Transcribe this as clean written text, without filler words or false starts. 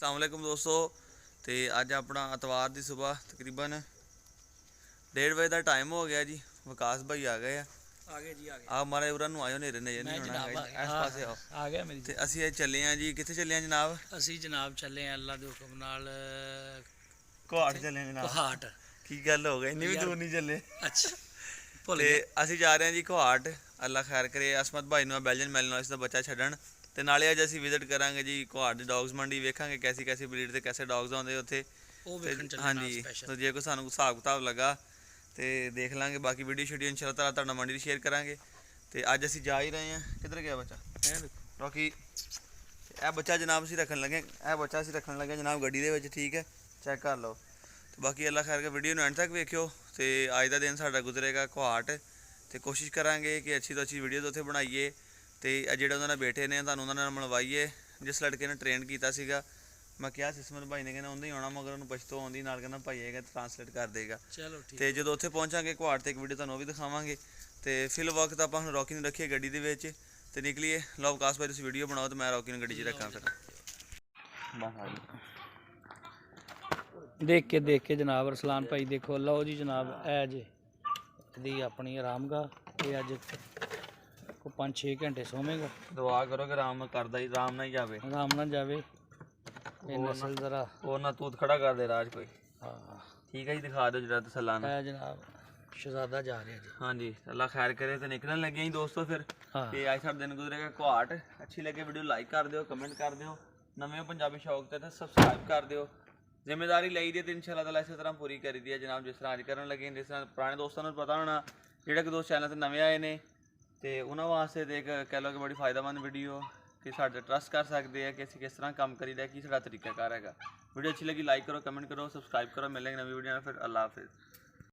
अस्सलाम वालेकुम दोस्तों। तो अज अपना एतवार की सुबह तकरीबन 1:30 बजे का टाइम हो गया जी। विकास भाई आ गए आप मारे उरा आयो नेरे नजर नहीं होना इस पास आओ। आ गया मेरी तो असी चले हैं जी, कितने चले हैं जनाब? ਅਸੀਂ जनाब चले हैं अल्लाह के हुक्म नाल घाट चले हैं जनाब। कोहाट। की गल हो गई, इन्नी भी यार दूर नहीं चले। अच्छा भुल तो गया। असी जा रहे हैं जी घाट। अल्लाह खैर करे असमत भाई ने बेल्जन मिलना इसका बच्चा छड्डन। तो नाले अज असी विजिट करांगे जी घाट की डॉग्स मंडी, वेखांगे कैसी कैसी ब्रीड के कैसे डॉग्स आते उत्थे। ਉਹ ਵੇਖਣ ਚੱਲੇ हाँ ਨਾਲ जी, स्पेशल। तो जे कोई सानू हिसाब किताब लगा तो देख लाँगे। बाकी वीडियो शीडियो इंशाल्लाह ताला तुहाडे नाल मंडी शेयर करांगे। तो अज असी जा ही रहे हैं। किधर गया बच्चा? रॉकी यह बच्चा जनाब असी रखन लगे, यह बच्चा असी रखन लगे जनाब गड्डी दे विच। ठीक है, चेक कर लो। तो बाकी अल्लाह खैर के वीडियो एंड तक वेखियो। तो अज का दिन साडा गुजरेगा घाट। तो कोशिश करांगे कि अच्छी तो अच्छी वीडियो उत्थे बनाइए। तो जेडे उन्होंने बेटे ने तुहानू उन्होंने मिलवाइए। जिस लड़के ने ट्रेन किया सीगा, मैं क्या सिस्मत भाई ने कहना उन्हें ही आना, मगर उन्होंने पछतो आँदी नाल कहना भाई आएगा ट्रांसलेट कर देगा। चलो ठीक तो जो उत्थे पहुँचांगे घाट तो एक वीडियो तुहानू भी दिखावांगे। तो फिल वक्त आप रॉकी ने रखिए गड्डी दे विच ते निकलीए। लो विकास भाई तुसीं वीडियो बनाओ तो मैं रॉकी ने गड्डी च रखा। फिर देख के जनाब रसलान भाई देखो। लो जी जनाब ए जे दी अपनी आरामगाह। ये अज को 5-6 घंटे सोवेगा। दुआ करो कि आराम करदा ही आराम ना ही जावे, आराम ना जावे। ये नस्ल जरा और ना तूत खड़ा कर दे राज कोई। हाँ ठीक है जी, दिखा दो जरा तसल्लाना। है जनाब शहजादा जा रहे हैं जी। हाँ जी, अल्लाह खैर करे। तो निकलन लगे ही दोस्तों फिर। हाँ तो अज साढ़ा दिन गुजरेगा घाट। अच्छी लगे वीडियो लाइक कर दियो, कमेंट कर दियो। नवे पंजाबी शौक तो सबसक्राइब कर दियो। जिम्मेदारी ली दी तो इंशाल्लाह ताला इस तरह पूरी करी दी है जनाब, जिस तरह अज करन लगे। जिस तरह पुराने दोस्तों को पता होना, जोड़े कि दोस्त चैनल से नवे आए ने, तो उन्होंने वास्ते तो एक कह लो कि बड़ी फायदेमंद वीडियो कि साढ़े ट्रस्ट कर सकते हैं कि असीं किस तरह काम करीदा, की साडा तरीकाकार है। वीडियो अच्छी लगी लाइक करो, कमेंट करो, सबसक्राइब करो। मिलेंगे नवी वीडियो में। फिर अल्लाह हाफिज़।